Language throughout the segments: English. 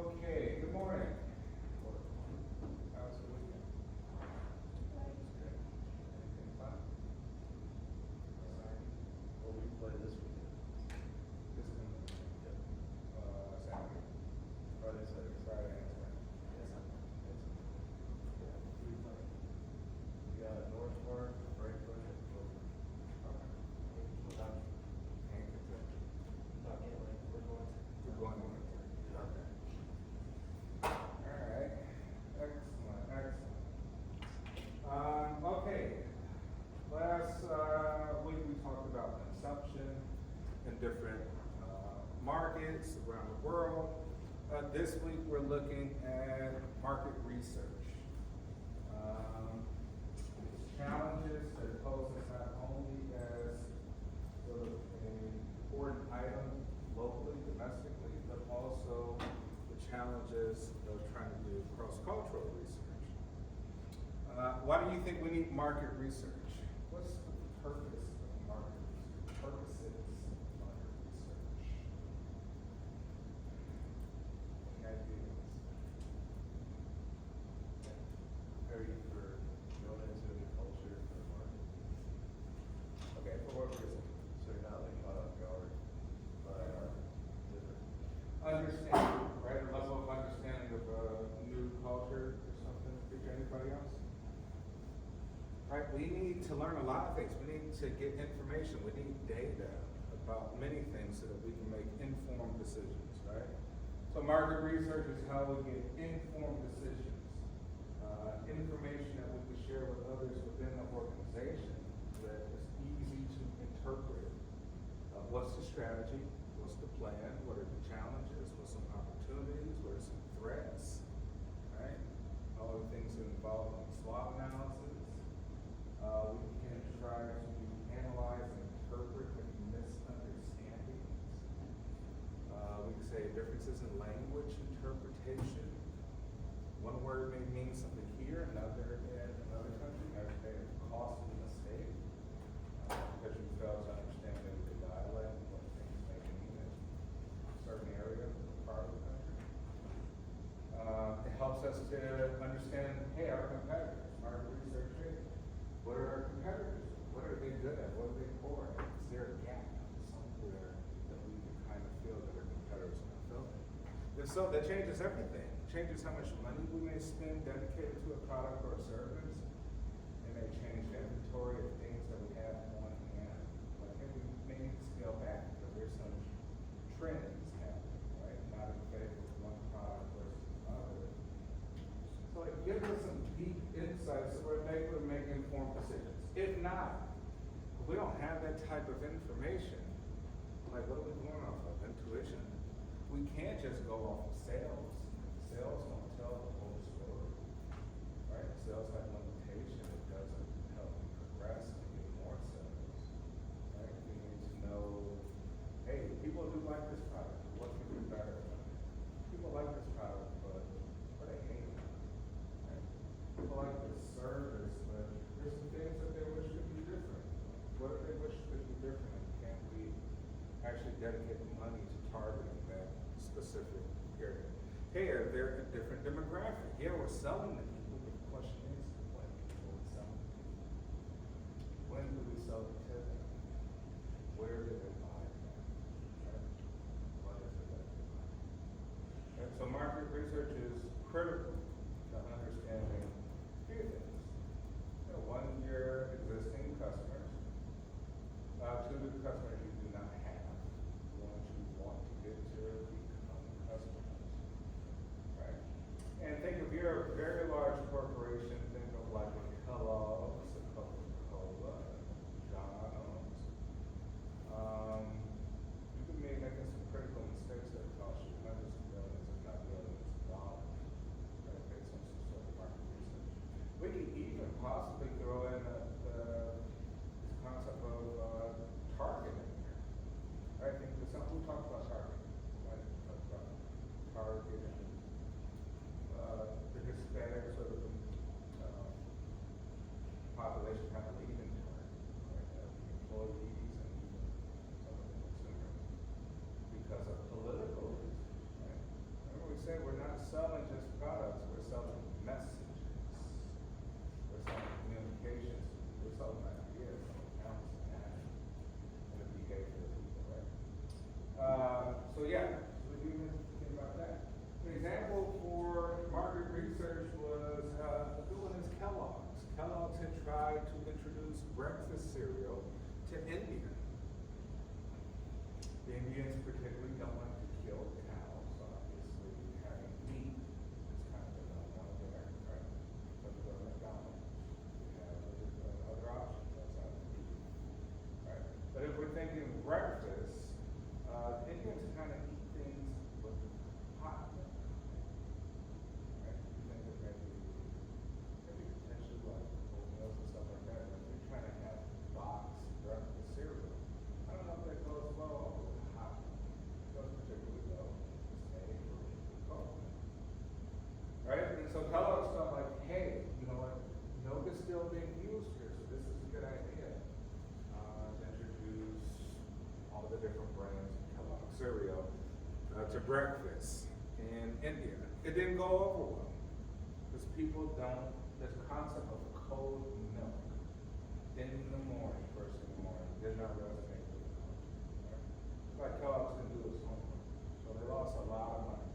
Okay, good morning. How was your weekend? Good. Anything fun? Exciting? What we play this weekend? This coming Yep. Saturday, Friday, Saturday. Friday, and Saturday. Yes. Yeah, three times. We got North Park, Frankfurt, and Clover. Okay. And Kentucky. Not yet, like, we're going to. We're going to Kentucky. Okay. All right. Excellent, excellent. Okay. Last week we talked about consumption in different markets around the world. This week we're looking at market research. Challenges that it poses not only as sort of an important item locally, domestically, but also the challenges of trying to do cross-cultural research. Why do you think we need market research? What's the purpose of market research? Purposes of market research? Any ideas? Prepare you for going into the culture for the market. Okay, for what reason? So you're not like caught off guard by different. Understanding, right? A level of understanding of a new culture or something. Anybody else? Right, we need to learn a lot of things. We need to get information. We need data about many things so that we can make informed decisions, right? So market research is how we get informed decisions. Information that we can share with others within the organization that is easy to interpret. What's the strategy? What's the plan? What are the challenges? What's some opportunities? What are some threats? Right? All the things that involve in SWOT analysis. We can try to analyze and interpret any misunderstandings. We can say differences in language interpretation. One word may mean something here, another in another country. Maybe they have caused a mistake because you failed to understand maybe the dialect and what things may mean in a certain area or part of the country. It helps us to understand, hey, our competitors, market research, hey, what are our competitors? What are they good at? What are they poor at? Is there a gap somewhere that we can kind of feel that our competitors are not filling? If so, that changes everything. It changes how much money we may spend dedicated to a product or a service. It may change the inventory of things that we have on hand. Like, hey, we may need to scale back because there's some trends happening, right? Not in favor of one product versus another. So it gives us some deep insights so we're able to make informed decisions. If not, if we don't have that type of information, like what are we going off of? Intuition? We can't just go off of sales. Sales don't tell the whole story, right? Sales have limitation. It doesn't help you progress and get more sales, right? We need to know, hey, people do like this product. What can we do better? People like this product, but what they hate it, right? People like this service, but there's some things that they wish could be different. What if they wish could be different? And can we actually dedicate the money to targeting that specific area? Hey, are there a different demographic? Yeah, we're selling to people, but the question is, when are we selling to people? When do we sell it to them? Where do they buy it from? Right? What is it that they buy? And so market research is critical to understanding a few things. One, your existing customers. Two, the customers you do not have. The ones you want to get to become customers. Right? And think if you're a very large corporation, think of like a Kellogg's, a Coca-Cola, McDonald's. You can be making some critical mistakes that cost you hundreds of millions, if not billions of dollars. Right? They So yeah, so we need to think about that. An example for market research was a good one is Kellogg's. Kellogg's had tried to introduce breakfast cereal to India. The Indians particularly don't like to kill cows, so obviously having meat is kind of a no-no there, right? But we go to McDonald's, we have other options outside of meat, right? But if we're thinking breakfast, Indians kind of eat things with hot milk, right? You think that maybe potentially like oatmeal and stuff like that, but they're trying to have boxed breakfast cereal. I don't know if that goes well with hot milk. It goes particularly well with egg or cocoa. Right? And so Kellogg's felt like, hey, you know what? Milk is still being used here, so this is a good idea to introduce all the different brands of Kellogg cereal to breakfast in India. It didn't go over well because people don't, this concept of cold milk in the morning, first in the morning, did not resonate with them. Right? It's like Kellogg's didn't do its homework, so they lost a lot of money.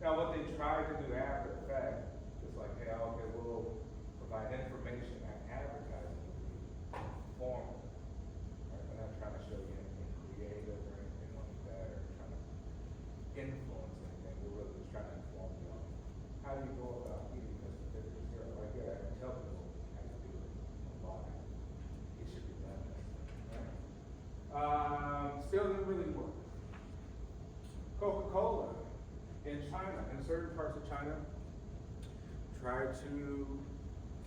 Now, what they tried to do after the fact is like, hey, okay, we'll provide information and advertising to be formal. Right? We're not trying to show you anything creative or anything like that, or trying to influence anything. We're really just trying to inform you on how do you go about eating this particular cereal. Like, yeah, I can tell people how to do it and why it should be done this way. Right? Still didn't really work. Coca-Cola in China, in certain parts of China, tried to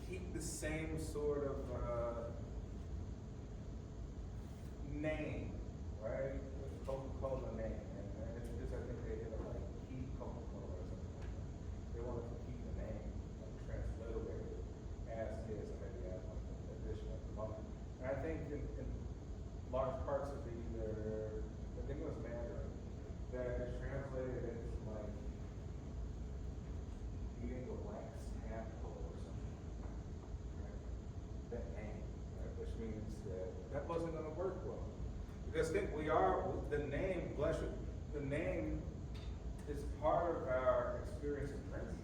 keep the same sort of name, right? The Coca-Cola name. And it's just, I think they did it like keep Coca-Cola or something like that. They wanted to keep the name like, transliterated as is and maybe add like an additional component. And I think in large parts of either, I think it was Mandarin, that is translated into like eating a wax tadpole or something. Right? That name, right? Which means that wasn't going to work well. Because think we are, the name, bless you, the name is part of our experience of drinking.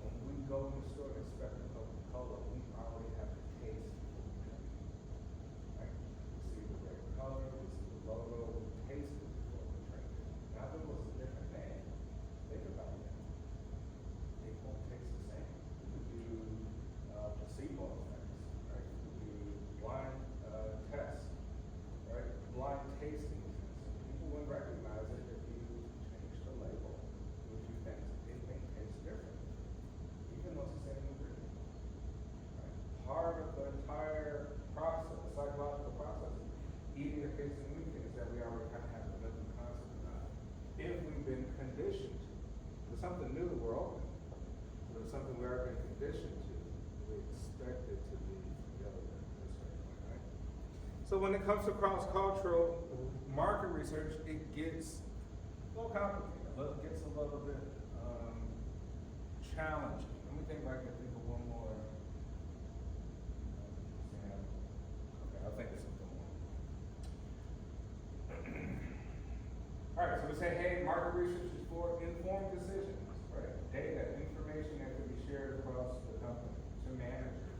When we go to the store and expect a Coca-Cola, we already have to taste what we drink. Right? We see the red color, we see the logo, we taste it before we drink it. Now, if it was a different name, think about it. It won't taste the same. We could do placebo effects, right? We could do blind tests, right? Blind tasting tests. People wouldn't recognize it if you change the label to a few things. It may taste different, even though it's the same ingredient. Right? Part of the entire process, psychological process, eating a tasting ingredient is that we already kind of have a mental concept about it. If we've been conditioned to. There's something new that we're open. There's something we are being conditioned to. We expect it to be the other way, this way, right? So when it comes to cross-cultural market research, it gets a little complicated. It gets a little bit challenging. Let me think if I can think of one more example. Okay, I'll think of something more. All right, so we say, hey, market research is for informed decisions, right? Data, information that can be shared across the company to managers.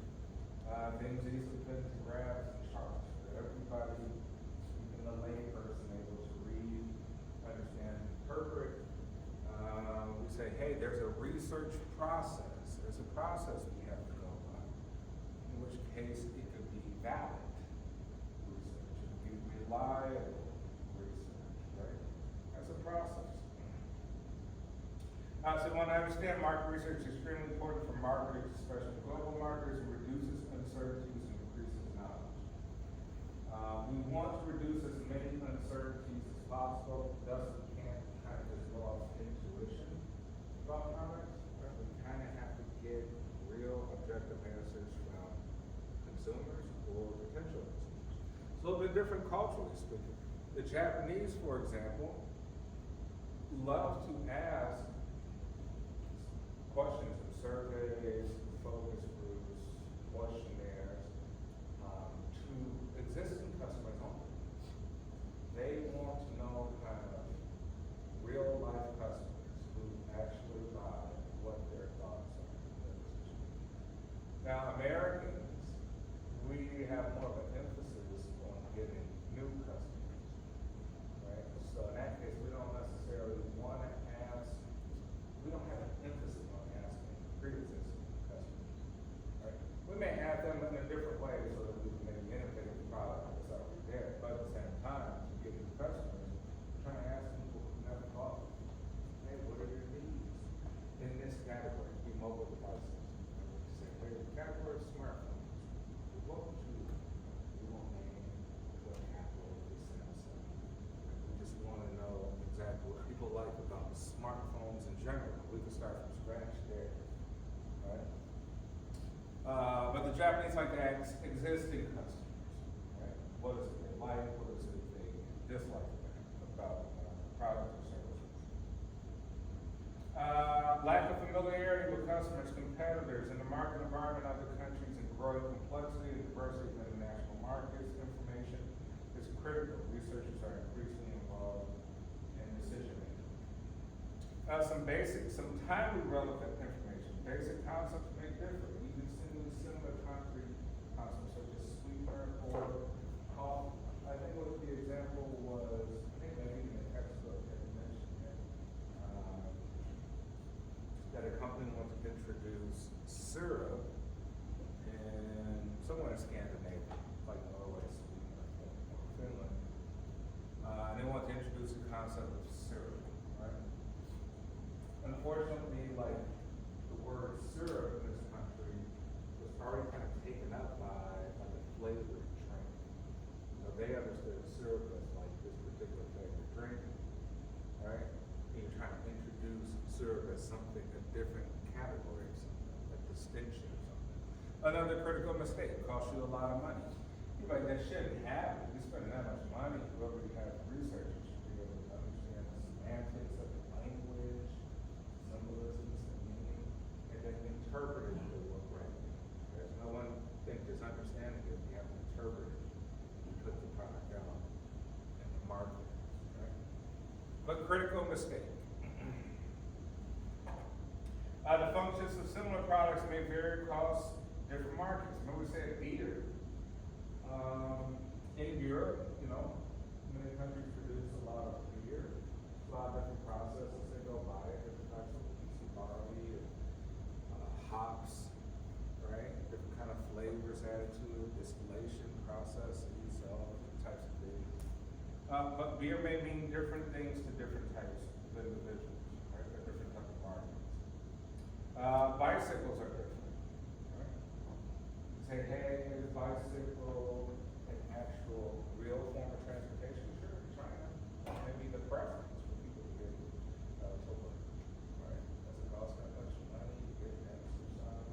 Things easily put into graphs and charts that everybody, even the layperson, able to read, understand, interpret. We say, hey, there's a research process. There's a process we have to go by. In which case, it could be valid research. It could be reliable research, right? That's a process. So when I understand market research is extremely important for marketers, especially global marketers, it reduces uncertainties and increases knowledge. We want to reduce as many uncertainties as possible, thus we can't kind of just go off intuition about products. Right? We kind of have to get real objective answers from consumers or potential consumers. It's a little bit different culturally speaking. The Japanese, for example, love to ask questions in surveys, focus groups, questionnaires to existing customers only. They want to know kind of like about smartphones in general. We could start from scratch there, right? But the Japanese like to ask existing customers, right? What is it they like? What is it they dislike about product or services? Lack of familiarity with customers, competitors, and the market environment of other countries, and growing complexity and diversity of international markets. Information is critical. Researchers are increasingly involved in decision making. Some timely relevant information. Basic concepts may differ, even similar concrete concepts such as sweetener or coffee. I think what the example was, I think maybe in the textbook that you mentioned that a company wants to introduce syrup in somewhere in Scandinavia, like Norway, Sweden, or Finland. And they want to introduce the concept of syrup, right? Unfortunately, like the word syrup in this country was already kind of taken up by like a flavored drink. So they understood syrup as like this particular flavored drink, right? And you're trying to introduce syrup as something, a different category of something, a distinction or something. Another critical mistake, it costs you a lot of money. You're like, that shouldn't happen. You're spending that much money, whoever you have researchers should be able to understand the semantics of the language, symbolisms and meaning, and then interpret it to work right. There's no one think just understanding it, you have to interpret it and put the product out in the market, right? But critical mistake. The functions of similar products may vary across different markets. Remember we said beer. In Europe, many countries produce a lot of beer. A lot of different processes they go by, different types of barley, hops, right? Different kind of flavors added to it, distillation processes, all different types of things. But beer may mean different things to different types of individuals, right? Or different type of markets. Bicycles are different, right? You say, hey, is a bicycle an actual real form of transportation? Sure, in China, that may be the preference for people to get to work, right? Doesn't cost that much money, you get exercise,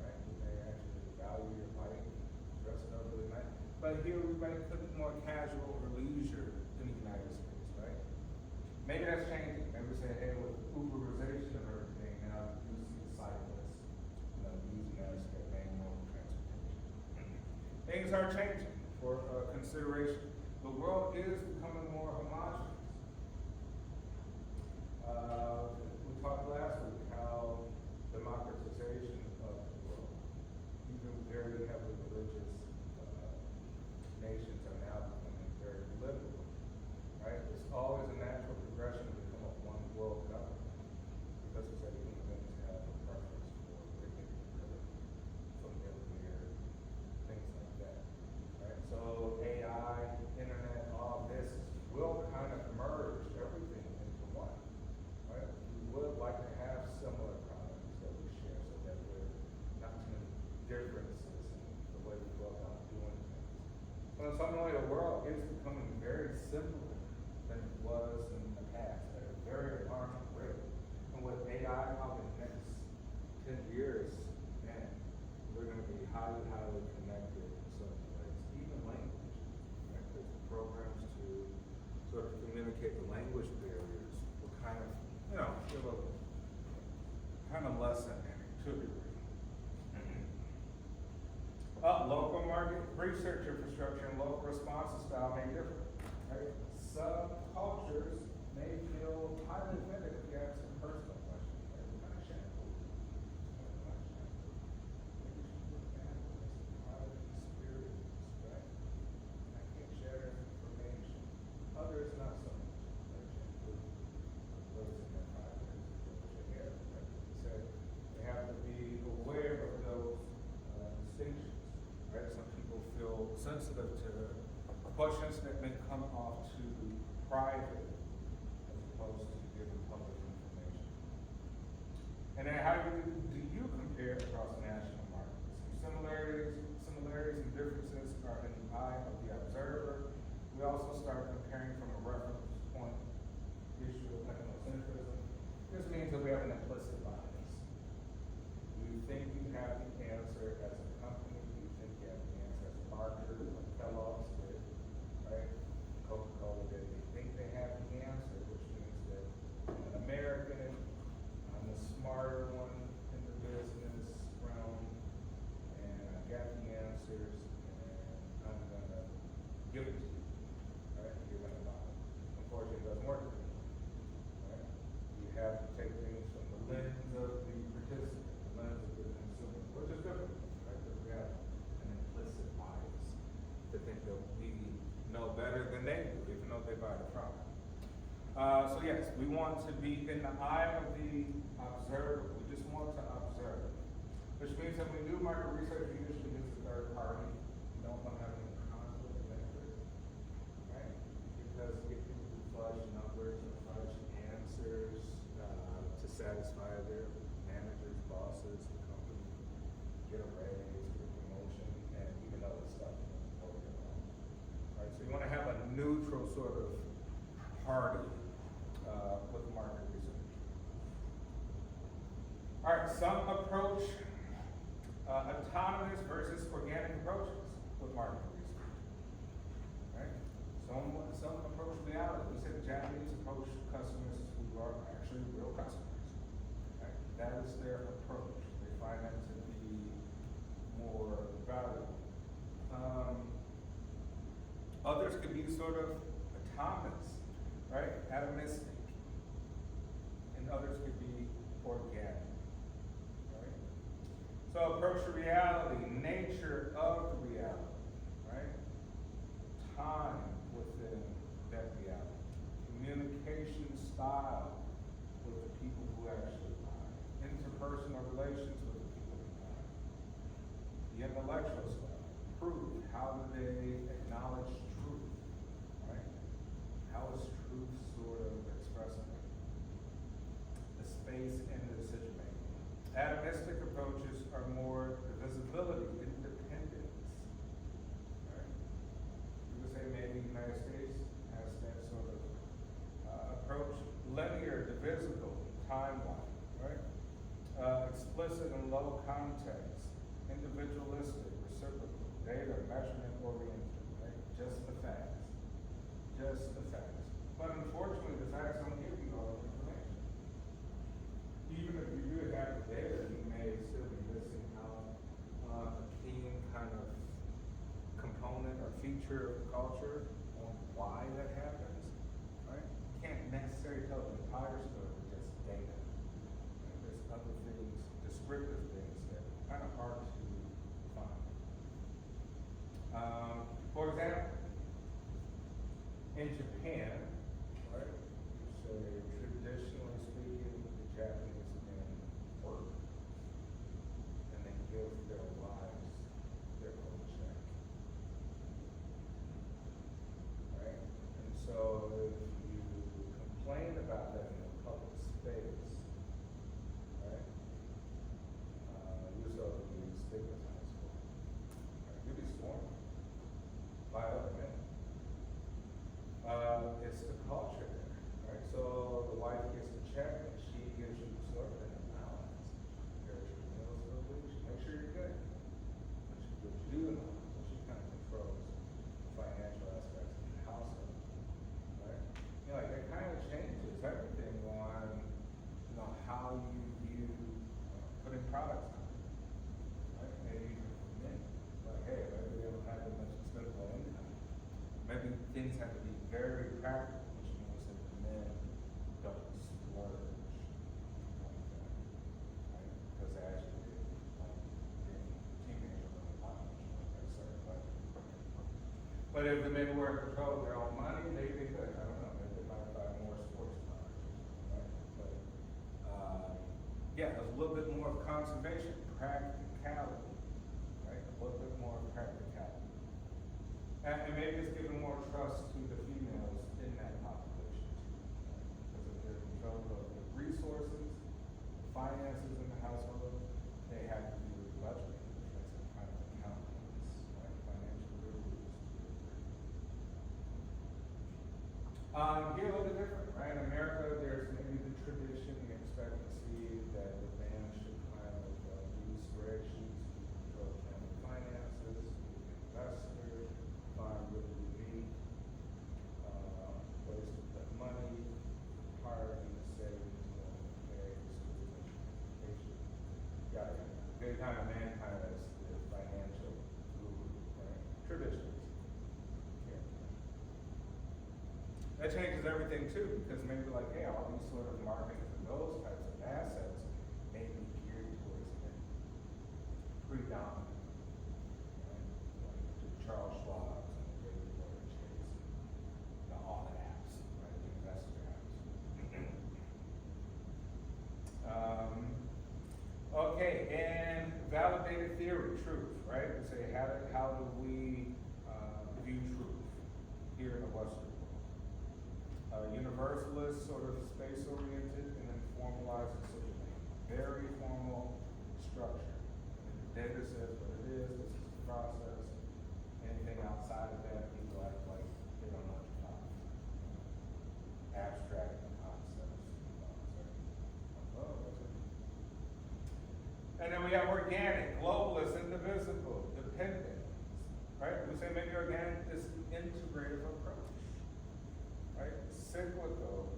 right? You may actually value your bike, dress it up really nice. But here we might put it more casual or leisure in the United States, right? Maybe that's changing. Maybe we say, hey, with the Uberization of everything, now you see the cyclists, using that as their main mode of transportation. Things are changing for consideration. The world is becoming more homogeneous. We talked last week how democratization of the world, even very heavily religious nations are now becoming very liberal, right? It's always a natural progression to become a one world government because we said human beings have a preference for predictability, familiar, things like that, right? So AI, internet, all this will kind of merge everything into one, right? We would like to have similar products that we share so that we're not too many differences in the way we go about doing things. So in some way, the world is becoming very simpler than it was in the past at a very alarming rate. And with AI, probably the next 10 years, man, we're going to be highly, highly connected in certain ways. Even language, right? There's programs to sort of communicate the language barriers will kind of, feel a kind of lessen to a degree. Local market research infrastructure and local response style may differ, right? Some cultures may feel highly offended if you ask them personal questions, right? What kind of shampoo? What kind of shampoo? Maybe you should look at private experience, right? I can't share that information. Others not so much. Right? Shampoo goes in their private hair, right? So they have to be aware of those distinctions. Right? Some people feel sensitive to Yes, we want to be in the eye of the observer. We just want to observe. Which means that when we do market research, we usually use a third party. We don't want to have any conflict of interest, right? Because we get people who fudge numbers and fudge answers to satisfy their managers, bosses, the company, get a raise, get a promotion, and even though it's stuff totally wrong. Right? So you want to have a neutral sort of party with market research. All right, some approach autonomous versus organic approaches with market research. Right? Some approach reality. We said the Japanese approach customers who are actually real customers. Right? That is their approach. They find that to be more valuable. Others could be sort of autonomous, right? Atomistic. And others could be organic. Right? So approach to reality, nature of the reality, right? Time within that reality. Communication style with the people who actually buy. Interpersonal relations with the people who buy. The intellectual style. Proof. How do they acknowledge truth? Right? How is truth sort of expressing it? The space and the decision making. Atomistic approaches are more the visibility, independence. Right? You would say maybe the United States has that sort of approach. Linear, divisible, timeline, right? Explicit and low context, individualistic, reciprocal, data, measurement oriented, right? Just the facts. Just the facts. But unfortunately, the facts don't give you all the information. Even if you do have the data, you may still be missing out a key kind of component or feature of the culture on why that happens, right? You can't necessarily tell the entire story with just data. Right? There's other things, descriptive things that are kind of hard to find. For example, in Japan, right, you say traditionally speaking, the Japanese men work and they give their wives their own check. Right? And so if you complain about that in a public space, right, you're sort of being stigmatized for it. Right? You'll be sworn by other men. It's the culture there, right? So the wife gets the check and she gives you sort of an allowance. Prepares your meals for the week. She makes sure you're good. But she gives you an allowance. So she kind of controls the financial aspects of the household, right? You know, like that kind of changes everything on, you know, how you view putting products on, right? Maybe even for men, like, hey, maybe they don't have that much disposable income. Maybe things have to be very practical, which means that the men don't splurge like that, right? Because they actually, being teenagers don't want much like that certain budget. But if the men were in control of their own money, maybe they could. I don't know. Maybe they might buy more sports cars or something, right? But yeah, there's a little bit more of conservation, practicality, right? A little bit more practicality. And maybe it's giving more trust to the females in that population too. Right? Because if they're in control of the resources, the finances in the household, they have to do with budgeting, which makes them kind of accountants, right? Financial gurus. Here a little bit different, right? In America, there's maybe the tradition, the expectancy that the man should kind of do spreadsheets, control family finances, investors, find really unique ways to put money, hiring, savings, pay, school, education. Got it. They kind of man kind of as the financial guru, right? Traditions. Yeah. That changes everything too, because maybe like, hey, all these sort of markets and those types of assets may be geared towards men. Predominant. Right? Like Charles Schwab and David Lloyd Chase and all the apps, right? The investor apps. structure. And the data says what it is, this is the process. Anything outside of that, people act like they don't know what you're talking about. Abstract concepts. And then we have organic, globalist, indivisible, dependent, right? We say maybe organic is an integrative approach, right? Cyclical,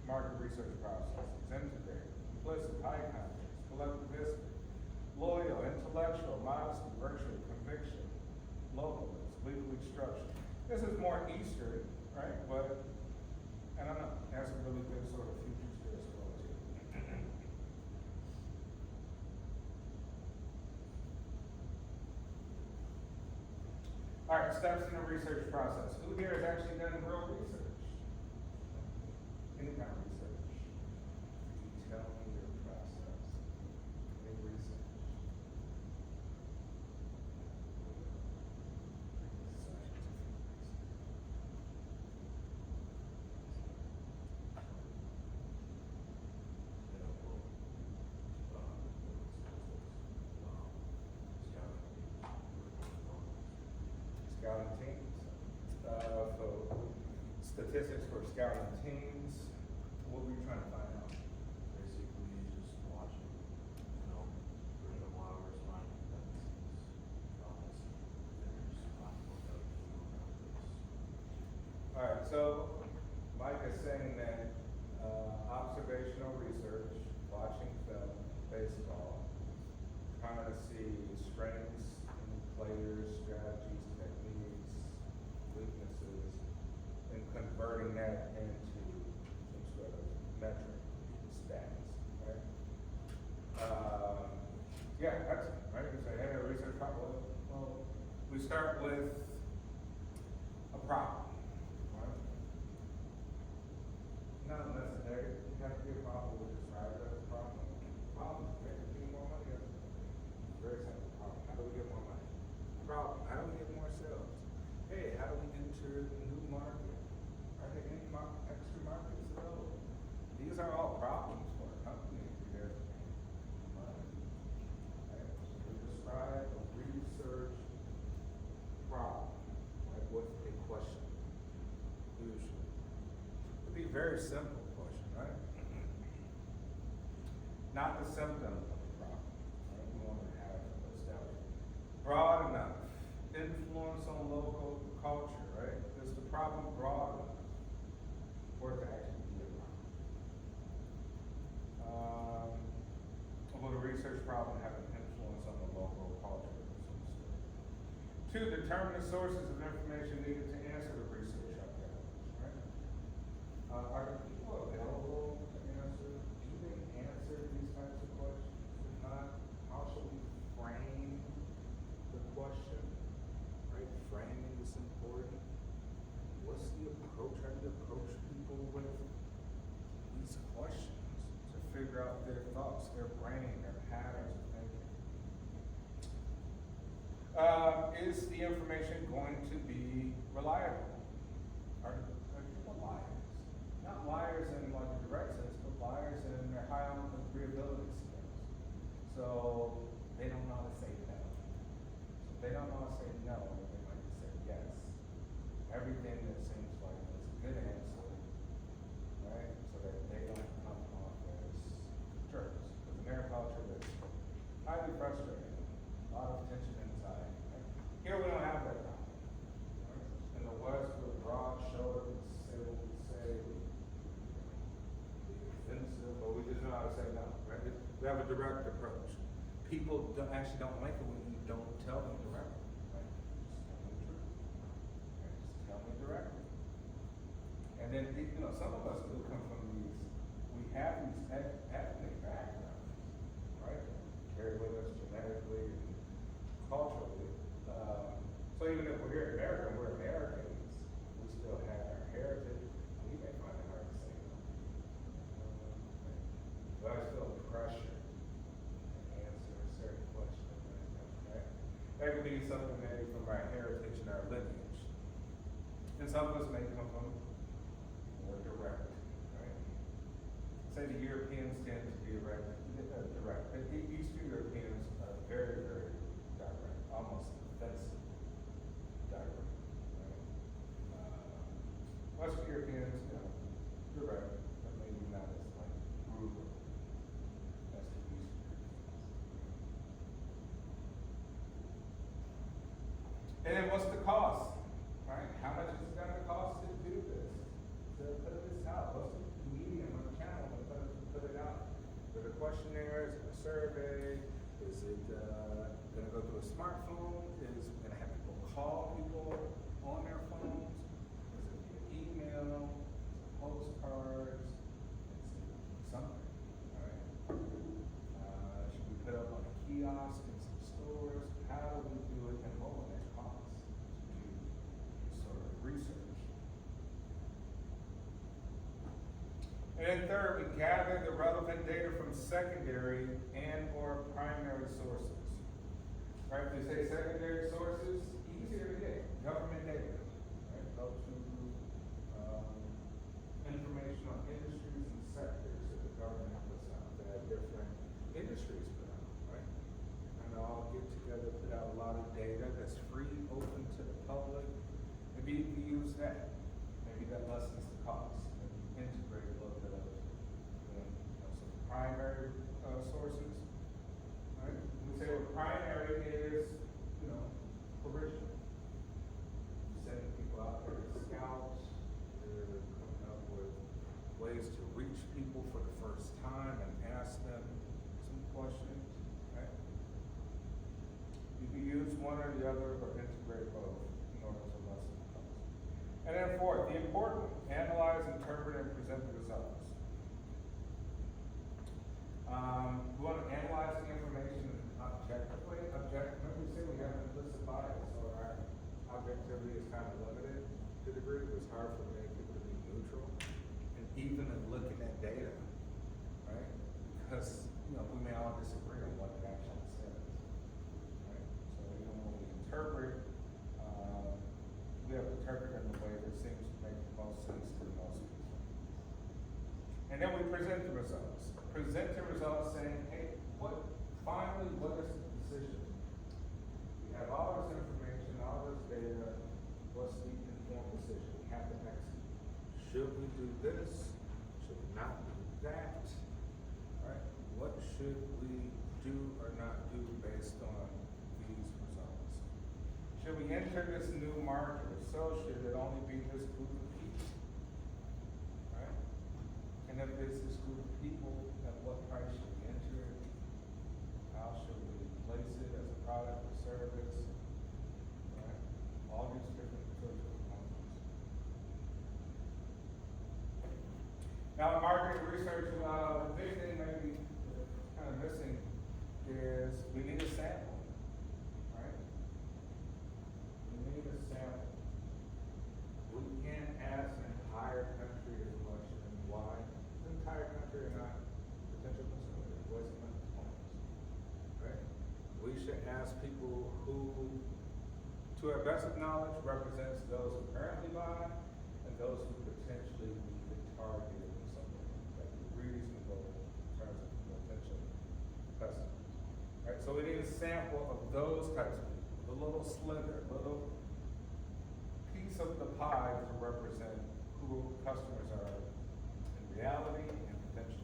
market research processes, integrated, implicit, high context, collectivistic, loyal, intellectual, modesty, virtue, conviction, localist, legally structured. This is more Eastern, right? But, I don't know, it has some really good sort of futures to it as well, too. All right, steps in the research process. Who here has actually done real research? Any kind of research? Can you tell me your process? Any research? Scouting teams. So statistics for scouting teams. What were you trying to find out? Basically, just watching, Brenda Flowers, finding tendencies, there's All right, so Mike is saying that observational research, watching film, baseball, trying to see strengths in players, strategies, techniques, weaknesses, and converting that into some sort of metric, stats, right? Yeah, that's it, right? You say, hey, research problem. Well, we start with a problem, right? Not necessary. You have to be a problem. We describe it as a problem. Problem, make people more money. Very simple problem. How do we get more money? Problem. How do we get more sales? Hey, how do we enter the new market? Are there any extra markets available? These are all problems for a company if you're there to make money. Right? So we describe a research problem, like with a question, usually. It would be a very simple question, right? Not the symptom of the problem. Right? We want to have established. Broad enough. Influence on local culture, right? Is the problem broad enough for it to actually be a problem? Will the research problem have an influence on the local culture of some sort? 2, determine the sources of information needed to answer the research objectives, right? Are the people available to answer? Do they answer these types of questions? If not, how should we frame the question? Right? Framing is important. What's the approach? How do you approach people with these questions to figure out their thoughts, their brain, their patterns of thinking? Is the information going to be reliable? Are people liars? Not liars in like a direct sense, but liars in their high on agreeability skills. So they don't know how to say no. So they don't know how to say no, they might just say yes. Everything that seems like is a good answer, right? So that they don't come off as jerks. Because in their culture, that's highly frustrating, a lot of tension inside. Right? Here we don't have that problem. Right? In the West, we're broad shouldered, we say what we say, we offensive, but we just know how to say no. Right? We have a direct approach. People actually don't like it when you don't tell them directly. Right? Just tell them the truth. Right? Just tell me directly. And then, some of us do come from these, we have these ethnic backgrounds, right? Carry with us genetically and culturally. So even if we're here in America, we're Americans, we still have our heritage. We may find it hard to say no. But I feel pressure to answer a certain question when it comes back. That could be something maybe from our heritage and our lineage. And some of us may come from more direct, right? Say the Europeans tend to be direct direct. And Eastern Europeans are very, very direct, almost offensive direct. Right? Western Europeans, you know, direct, but maybe not as like brutal as the Eastern Europeans. And then what's the cost? Right? How much is it gonna cost to do this? To put this out? What's the medium of the channel to put it out? Is it a questionnaire? Is it a survey? Is it gonna go through a smartphone? Is it gonna have people call people on their phones? Is it via email? Postcards? Is it something? All right. Should we put up on a kiosk in some stores? How do we do it, and what will that cost to do this sort of research? And then third, we gather the relevant data from secondary and or primary sources. Right, if we say secondary sources, easier to get, government data. Right, go to information on industries and sectors that the government puts out, that different industries put out, right? And all get together, put out a lot of data that's free, open to the public. Maybe you can use that. Maybe that lessens the cost. Maybe integrate a little bit of some primary sources. Right? We say what primary is, provision. Sending people out there to scouts, they're coming up with ways to reach people for the first time and ask them some questions. Right? You can use one or the other or integrate both in order to lessen the cost. And then fourth, the important one, analyze, interpret, and present the results. We want to analyze the information objectively. Remember we said we have an implicit bias, so our objectivity is kind of limited to a degree. It was hard for many people to be neutral. And even in looking at data, right? Because, we may all disagree on what it actually says. Right? So even when we interpret, we have to interpret in a way that seems to make the most sense to most people. And then we present the results. Present the results saying, hey, what is the decision? We have all this information, all this data, what's the informed decision? We have to execute. Should we do this? Should we not do that? Right? What should we do or not do based on these results? Should we enter this new market? If so, should it only be this group of people? Right? And if it's this group of people, at what price should we enter it? How should we place it as a product or service? Right? All these different sorts of components. Now, in market research, the big thing maybe kind of missing is we need a sample. Right? We need a sample. We can't ask an entire country a question. Why? The entire country are not potential consumers, voicing my components. Right? We should ask people who, to our best of knowledge, represents those who currently buy and those who potentially we could target in some way that be reasonable in terms of potential customers. Right? So we need a sample of those types of people, a little slither, a little piece of the pie to represent who customers are in reality and potential.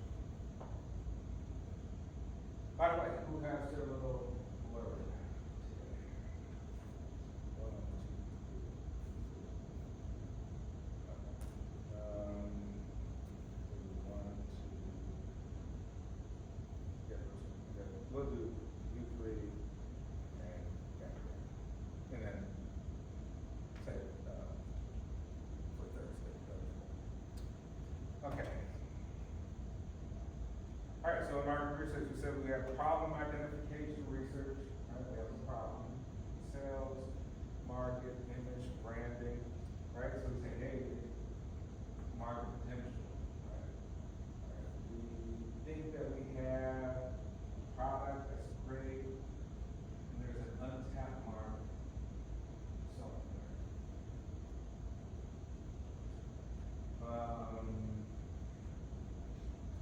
By the way, who has their little blurb? One, two, three. We want to we'll do you three and Catherine. And then say for Thursday. Okay. All right, so in market research, we said we have problem identification research, right? We have a problem, sales, market, image, branding, right? So we say, hey, market potential, right? We think that we have a product that's great, and there's an untapped market somewhere.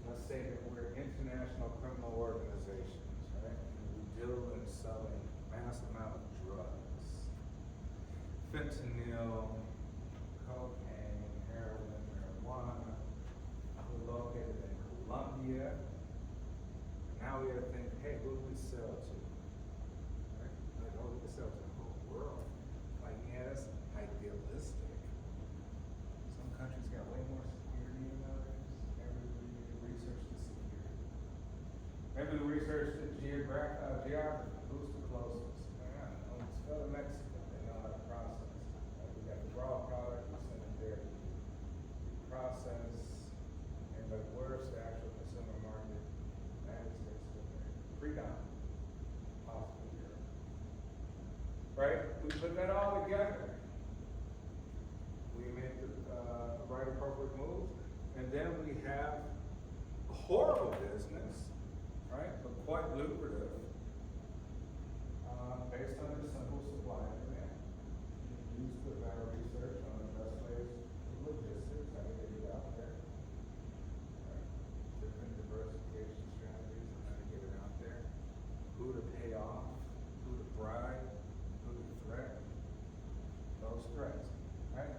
Let's say that we're an international criminal organization. selling mass amount of drugs. Fentanyl, cocaine, heroin, marijuana. We're located in Colombia. Now we gotta think, hey, who do we sell to? Right? Like, oh, we can sell to the whole world. Like, yeah, that's idealistic. Some countries got way more security than others. Maybe we need to research the security. Maybe we research the geography. Who's the closest? Man, let's go to Mexico. They know how to process. Like, we got the raw product, we send it there. Process, and but where's the actual consumer market? United States, predominant, possibly Europe. Right? We put that all together. We make the right appropriate moves, and then we have a horrible business, right? But quite lucrative, based on the simple supply and demand. You use the better research on the best ways of logistics, how to get it out there. Right? Different diversification strategies on how to get it out there. Who to pay off, who to bribe, who to threaten. Those threats, right?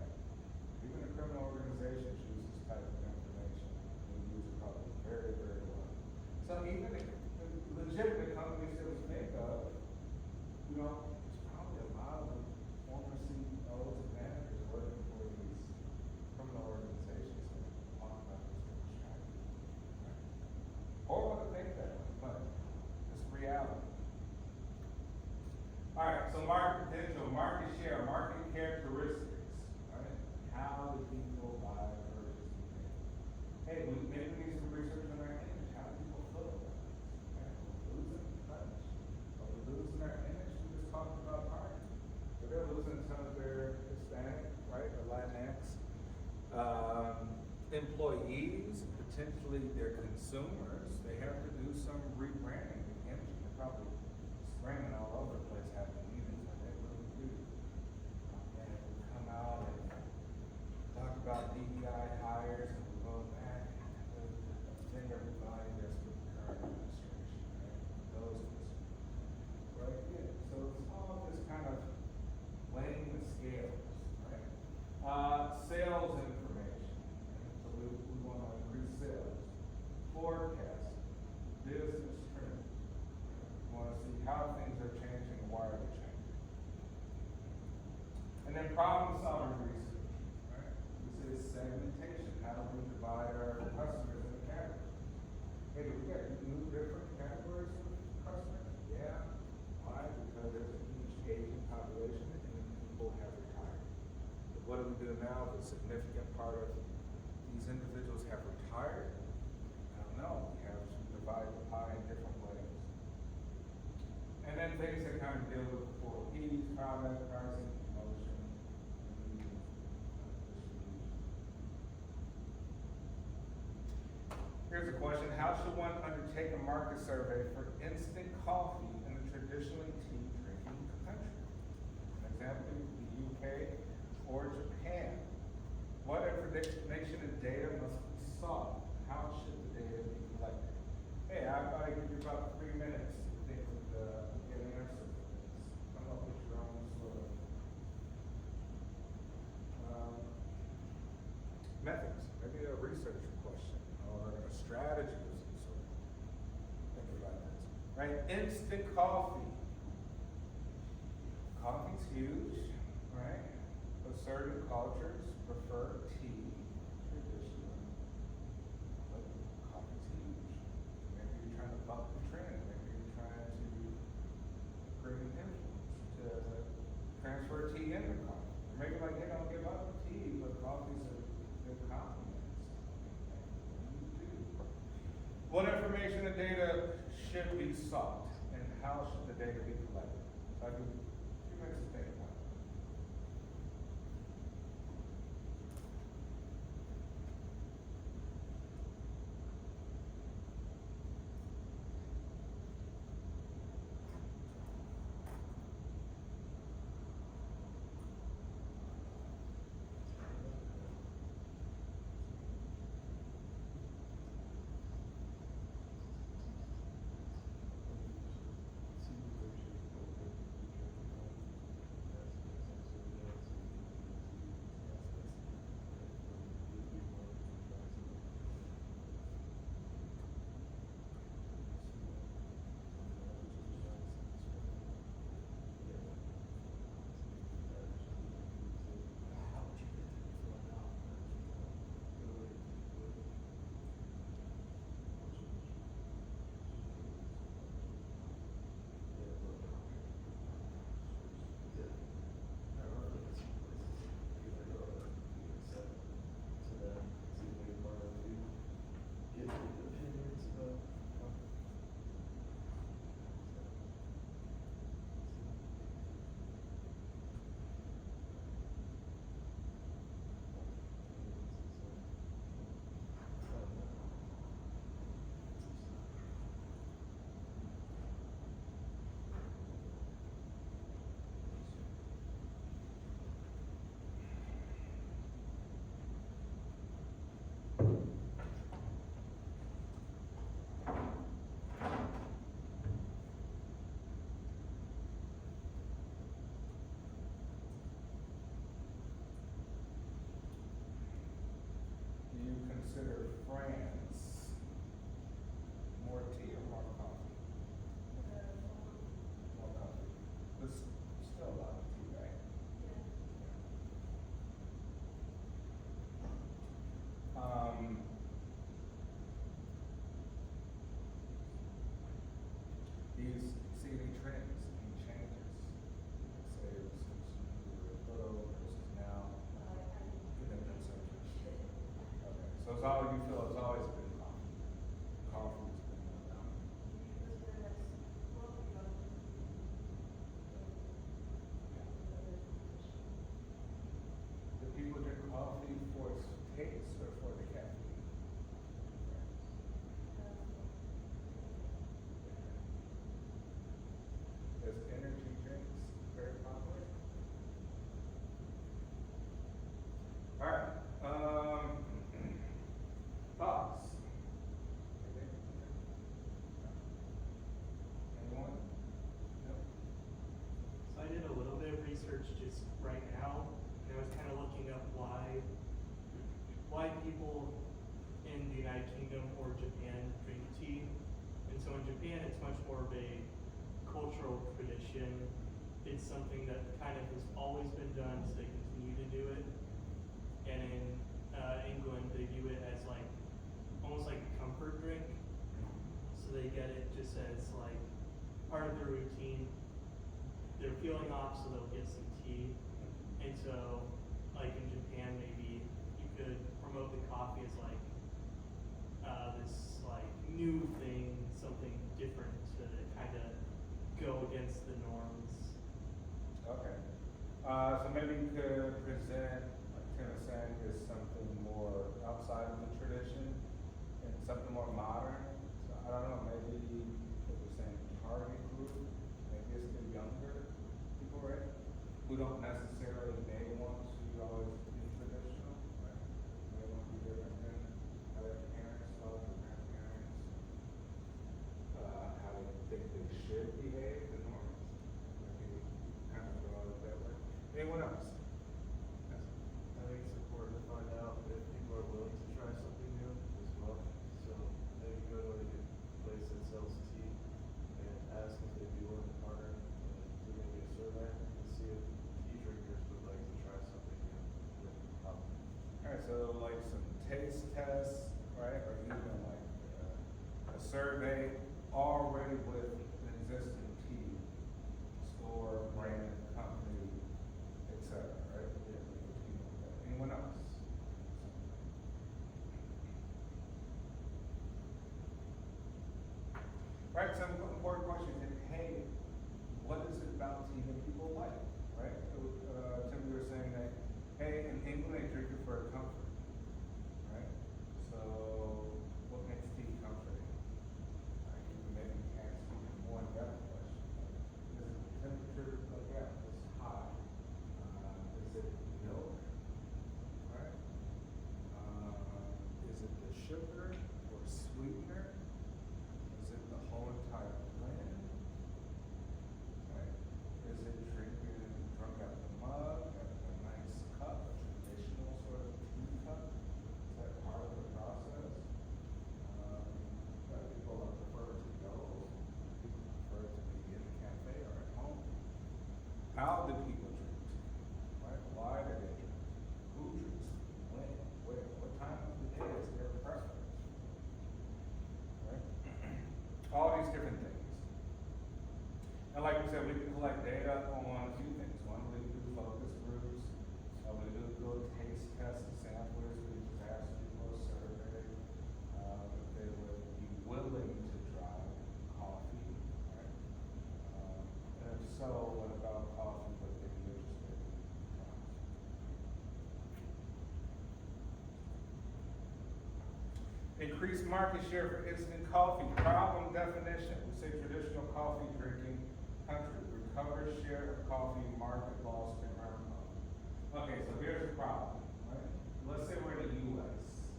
Even a criminal organization chooses this type of information and use it probably very, very well. So even the legitimate companies that we think of, you know, there's probably a lot of former CEOs and managers working for these criminal organizations that talk about this kind of strategy. Right? Horrible to think that way, but it's reality. All right, so market potential, market share, market characteristics. Right? How do people buy, purchase, and pay? Hey, maybe we need some research on our image. How do people feel about this? Right? We're losing touch. Are we losing our image? We just talked about parking. But they're losing some of their Hispanic, right, or Latinx employees, potentially their consumers. They have to do some rebranding. The image is probably screaming all over the place having meetings, but they really do. And we come out and talk about DEI hires, and we go back to offend everybody that's with the current administration, right? Those consumers. Right? Yeah. So it's all this kind of weighing the scales, right? Sales information. Right? So we want to increase sales. Forecast. Business trends. We want to see how things are changing and why are they changing. And then problem solving research. Right? We say segmentation. How do we divide our customers into categories? Hey, do we got new different categories of customers? Yeah. Why? Because there's a huge aging population and people have retired. But what do we do now? The significant part of these individuals have retired. I don't know. We have to divide the pie in different ways. And then things that kind of deal with the 4 Ps, product, pricing, promotion, and distribution. Here's a question. How should one undertake a market survey for instant coffee in a traditionally tea-drinking country? An example would be the UK or Japan. What information and data must be sought? How should the data be collected? Hey, I'll probably give you about 3 minutes to think of get an answer for this. Come up with your own sort of methods. Maybe a research question or a strategy of some sort. Think about this. Right? Instant coffee. Coffee's huge, right? But certain cultures prefer tea traditionally. But coffee's huge. Maybe you're trying to buck the trend. Maybe you're trying to bring an influence to transfer tea into coffee. Or maybe like, hey, don't give up tea, but coffee's a good compliment. What information and data should be sought, and how should the data be collected? So I give you 2 minutes to think about it. all you feel it's always been coffee. Coffee's been dominant. Do people drink coffee for its taste or for the caffeine? Is energy drinks very popular? Alright, thoughts? Anyone? Nope. So I did a little bit of research just right now, and I was kind of looking up why people in the United Kingdom or Japan drink tea. And so in Japan, it's much more of a cultural tradition. It's something that kind of has always been done, so they continue to do it. And in England, they view it as like almost like a comfort drink. So they get it just as like part of their routine. They're feeling off, so they'll get some tea. And so, like in Japan, maybe you could promote the coffee as like this like new thing, something different to kind of go against the norms. Okay. So maybe you could present, like Tim was saying, as something more outside of the tradition and something more modern. So I don't know, maybe if we're saying target group, maybe it's the younger people, right? Who don't necessarily may want to always be traditional, right? They want to be different than how their parents felt, or grandparents, how they think they should behave, the norms. Maybe kind of go out that way. Anyone else? Yes. I think it's important to find out if people are willing to try something new as well. So maybe go to a place that sells tea and ask if they'd be willing to partner and do maybe a survey and see if tea drinkers would like to try something new with coffee. Alright, so like some taste tests, right, or even like a survey already with an existing tea store, brand, company, etc. Right? Yeah. Anyone else? Right, some important questions. Hey, what is it about tea that people like? Right? Tim, we were saying that, hey, in England they drink it for comfort. Right? So, what makes tea comforting? You can maybe ask even more in-depth question. Is it the temperature? Like, yeah, it's hot. Is it milk? Right? Is it the sugar or sweetener? Is it the whole entire blend? Right? Is it drunk out of the mug, out of a nice cup, a traditional sort of tea cup? Is that part of the process? People prefer to go. People prefer to be in the cafe or at home. How do people drink tea? Right? Why do they drink tea? Who drinks tea? When? Where? What time of the day is their preference? Right? All these different things. And like we said, we can collect data on a few things. One, we can do focus groups. We do little taste test samplers. We just ask people a survey if they would be willing to try coffee. Right? And if so, what about coffee would they be interested in trying? Increase market share for instant coffee. Problem definition. We say traditional coffee drinking country. Recover share of coffee market loss to ground coffee. Okay, so here's the problem, right? Let's say we're in the U.S.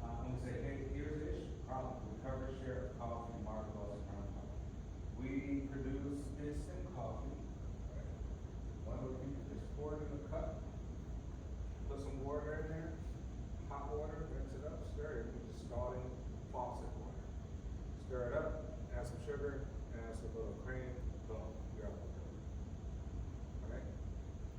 And we say, hey, here's the issue. Problem. Recover share of coffee market loss to ground coffee. We produce instant coffee, right? One would be just pour it in a cup, put some water in there, hot water, rinse it up, stir it with just scalding faucet water. Stir it up, add some sugar, add some little cream, boom, you're out the door. Alright?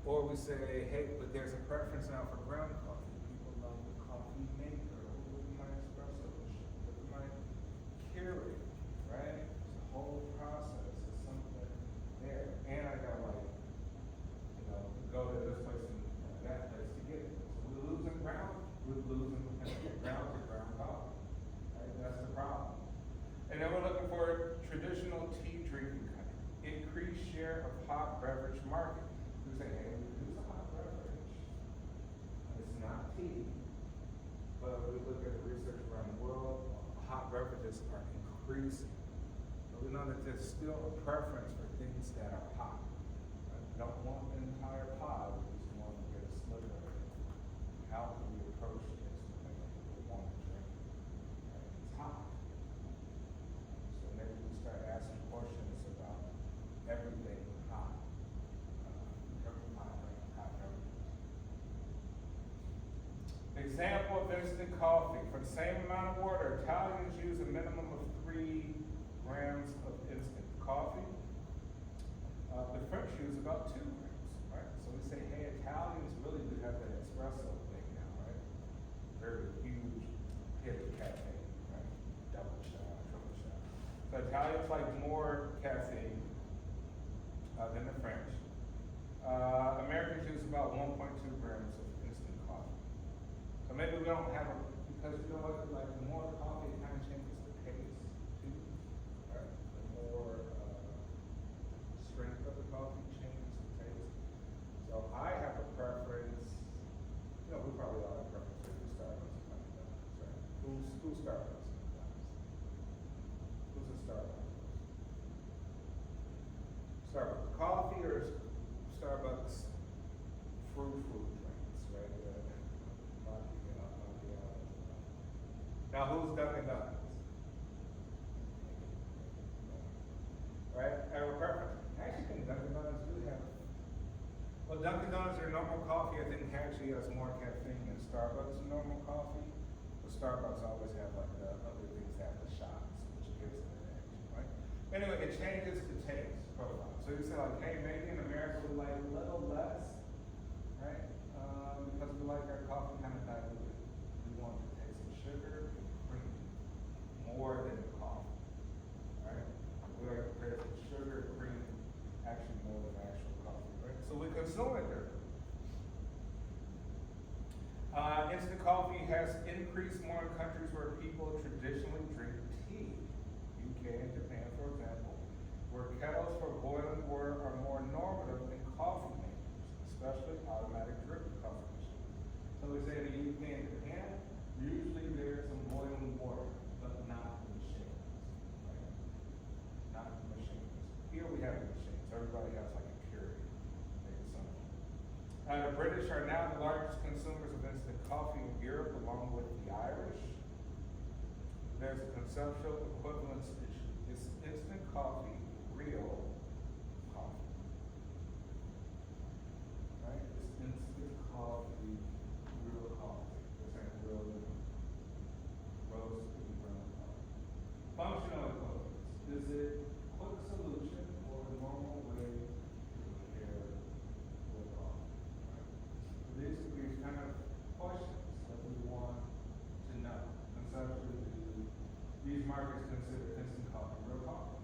Or we say, hey, but there's a preference now for ground coffee. People love the coffee maker. Look at my espresso machine. Look at my Keurig, right? It's a whole process. It's something there. And I gotta like, go to this place and that place to get it. So we're losing ground, we're losing potential beverages are increasing. But we know that there's still a preference for things that are hot. Right? We don't want the entire pie, we just want to get a sliver of it. How can we approach this to make people want to drink? Right? It's hot. So maybe we start asking questions about everything hot. Every hot drink, hot beverages. Example of instant coffee. For the same amount of water, Italians use a minimum of 3 grams of instant coffee. The French use about 2 grams, right? So we say, hey, Italians really do have that espresso thing now, right? Very huge hit of caffeine, right? Double shot, triple shot. So Italians like more caffeine than the French. Americans use about 1.2 grams of instant coffee. So maybe we don't have a, because you know what, like the more coffee, it kind of changes the taste too, right? The more strength of the coffee changes the taste. So I have a preference, you know, we probably all have preferences for Starbucks and Dunkin' Donuts, right? Who's Starbucks and Donuts? Who's a Starbucks? Starbucks coffee or Starbucks fruit drinks, right? Now who's Dunkin' Donuts? Right? I have a preference. I actually think Dunkin' Donuts do have. Well, Dunkin' Donuts, their normal coffee, I think actually has more caffeine than Starbucks normal coffee. But Starbucks always have like the other things that have the shots, which gives it an edge, right? Anyway, it changes the taste profile. So you say like, hey, maybe in America we like a little less, right? Because we like our coffee kind of diluted. We want to taste some sugar and cream more than the coffee, right? We like to taste some sugar and cream actually more than actual coffee, right? So we consume it differently. Instant coffee has increased more in countries where people traditionally drink tea. UK and Japan, for example, where kettles for boiling water are more normative than coffee makers, especially automatic drip coffee machines. So we say in the UK and Japan, usually there's some boiling water, but not the machines, right? Not the machines. Here we have the machines. Everybody has like a Keurig, maybe something. The British are now the largest consumers of instant coffee in Europe, along with the Irish. There's a conceptual equivalence issue. Is instant coffee real coffee? Right? Is instant coffee real coffee? This ain't real roasted ground coffee. Functional equivalence. Is it quick solution or a normal way to prepare real coffee? Right? So these could be kind of questions that we want to know. Conceptually, these markets consider instant coffee real coffee.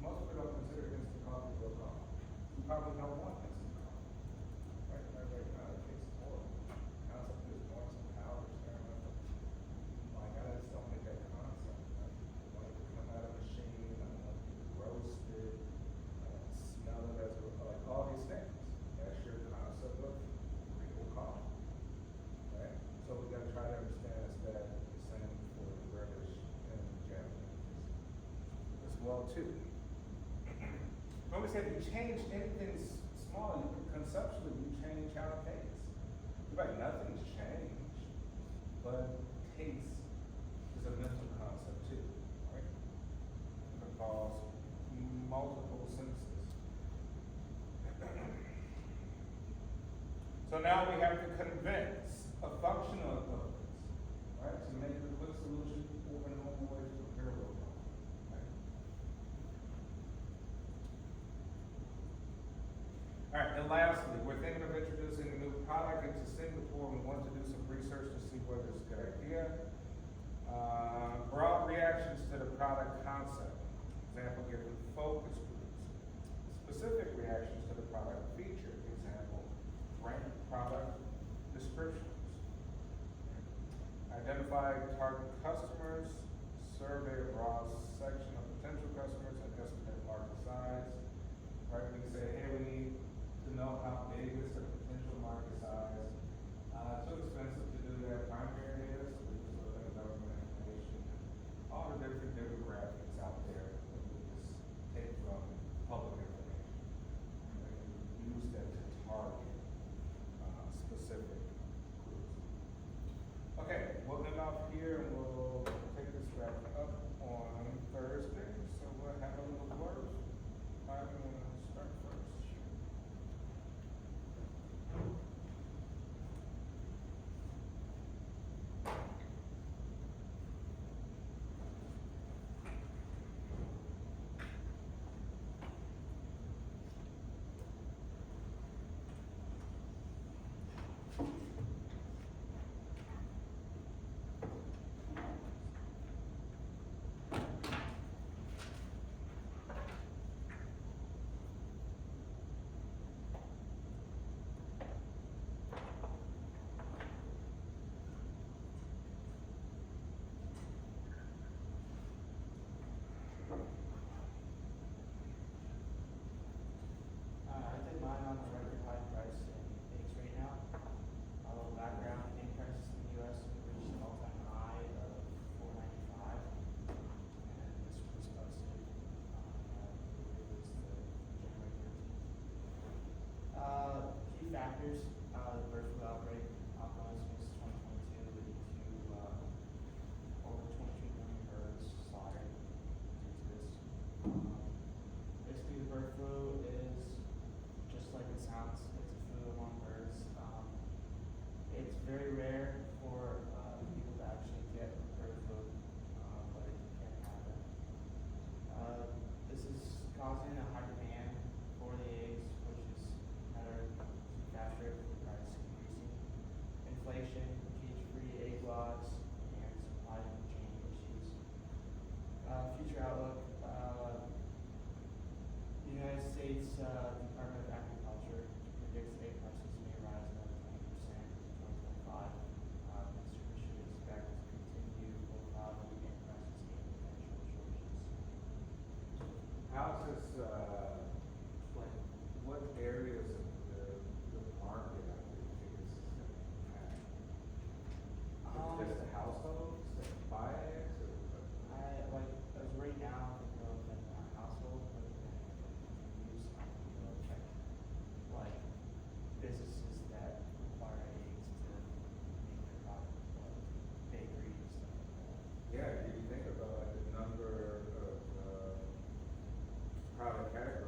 Most people don't consider instant coffee real coffee. We probably don't want instant coffee. Right? Everybody kind of takes horrible. Now something is more some powder staring at them. Like, I just don't think that concept. Right? I want it to come out of the machine, I want it to be roasted, I want to smell it as like all these things. That's your concept of real coffee. Right? So we gotta try to understand is that the same for the British and the Japanese as well too. When we say if you change anything small, conceptually you change how it tastes. You're right, nothing's changed, but taste is a mental concept too, right? It involves multiple senses. So now we have to convince a functional equivalence, right? To make the quick solution or a normal way to prepare real coffee, right? All right, and lastly, we're thinking of introducing a new product into Singapore. We want to do some research to see whether it's a good idea. Broad reactions to the product concept. Example given focus groups. Specific reactions to the product feature. Example, rank product descriptions. Identify target customers, survey a broad section of potential customers, and estimate market size. Right, we say, hey, we need to know how big is the potential market size. Too expensive to do that primary data, so we just look at the government off here and we'll take this back up on Thursday. So we'll have a little blurb. I'm gonna start first. I did mine on the record high price in eggs right now. A little background, egg prices in the US reached an all-time high of $4.95. And this was posted on, it was the January 13th. Key factors, the bird flu outbreak, optimism is 2022 leading to, over 22 million birds slaughtered due to this. Basically, the bird flu is just like it sounds. It's a flu among birds. It's very rare for people to actually get bird flu, but it can happen. This is causing a high demand for the eggs, which is another key factor for the price increasing. Inflation, cage-free egg laws, and supply chain issues. Future outlook. The United States Department of Agriculture predicts egg prices may rise another 20% in 2025. Consumers should expect continued volatility in prices and potential shortages. How's this, like, what areas of the market I think is impact? Just the households that buy eggs or? As right now, the growth in our household, but then use like businesses that require eggs to make their product, like bakeries and stuff like that. Yeah, you think about like the number of product categories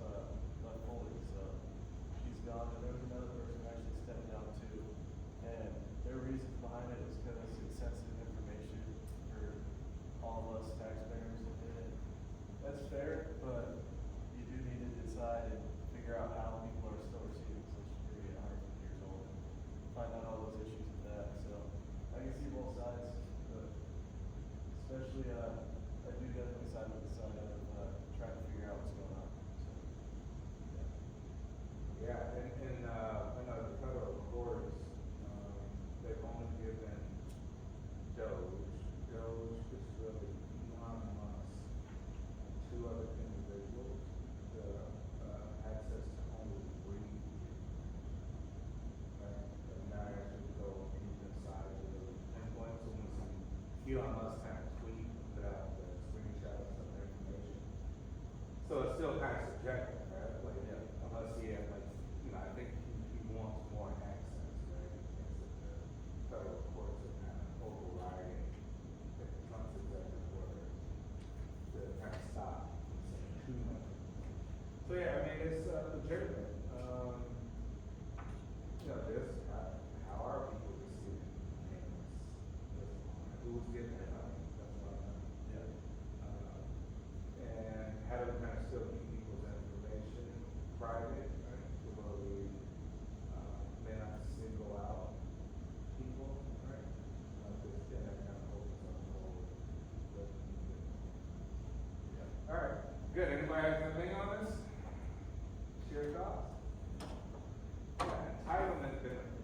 left fully, so she's gone, and there was another person who actually stepped down too. And their reasons behind it was because it's sensitive information for all of us taxpayers, and that's fair, but you do need to decide and figure out how people are still receiving social security at 150 years old, and find out all those issues with that, so I can see both sides, but especially, I do definitely side with the side of, trying to figure out what's going on, so, yeah. Yeah, I know the federal courts, they've only given Doge is really Elon Musk, and two other individuals, the, access to only read. Right, and not actually go deep inside to really pinpoint, so when some Elon Musk kind of tweet, put out the screenshots of their information. So it's still kind of subjective, right? Like, Yeah. unless he had like, I think he wants more access, right? He thinks that the federal courts are kind of overriding the Trump's executive order to kind of stop from saying too much. So yeah, I mean, it's legitimate. How are people receiving payments? Who's getting their money? That's what I'm. Yeah. And how do we kind of still keep people's information private, right? To where we, may not single out people, right? Because then that kind of opens up the whole. Yeah. All right, good. Anybody have anything on this? Share your thoughts? Yeah, entitlement benefits.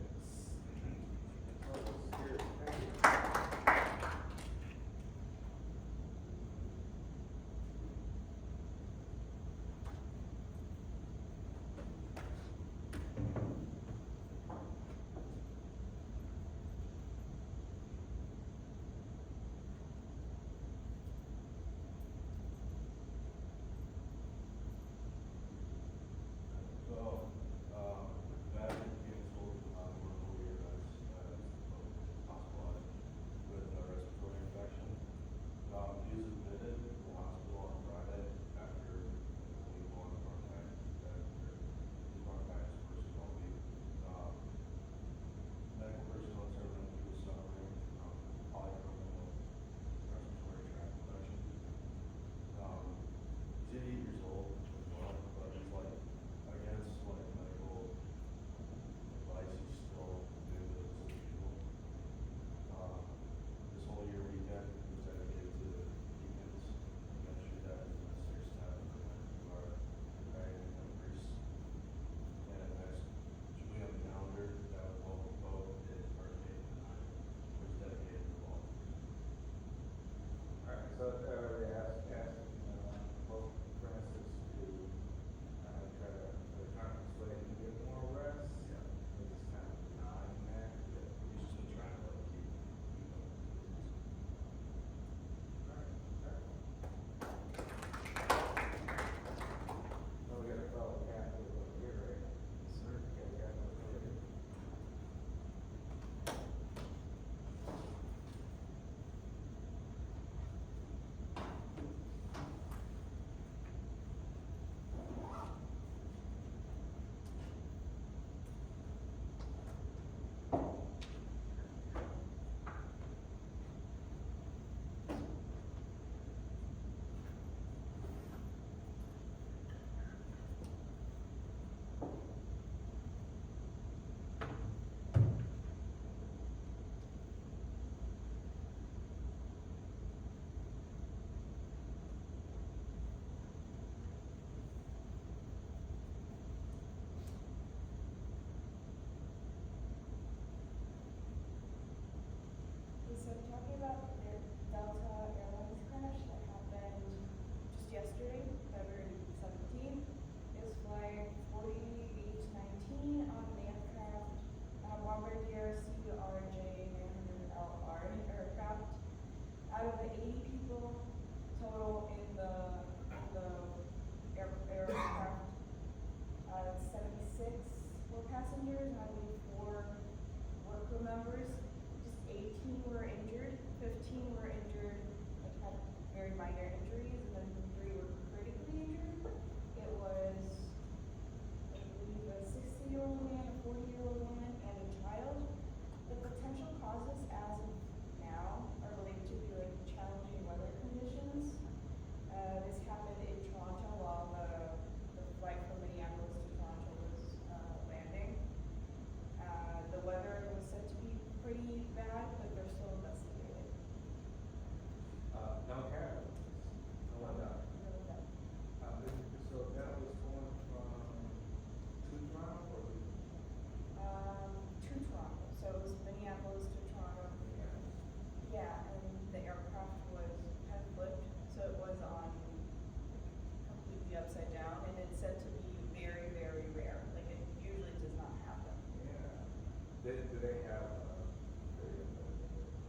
they have,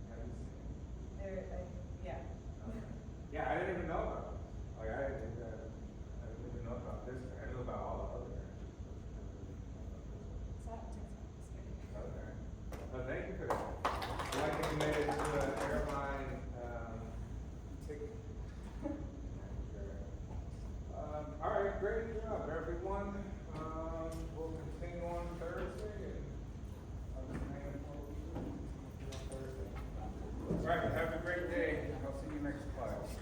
have you seen? Yeah. Yeah, I didn't even know about this. Like, I didn't even know about this. I knew about all the other branches. It's not Texas. Okay. Well, thank you for that. I like that you made it to an airline, ticket. All right, great job, everyone. We'll continue on Thursday and I'll just hang it for you on Thursday. All right, have a great day. I'll see you next class.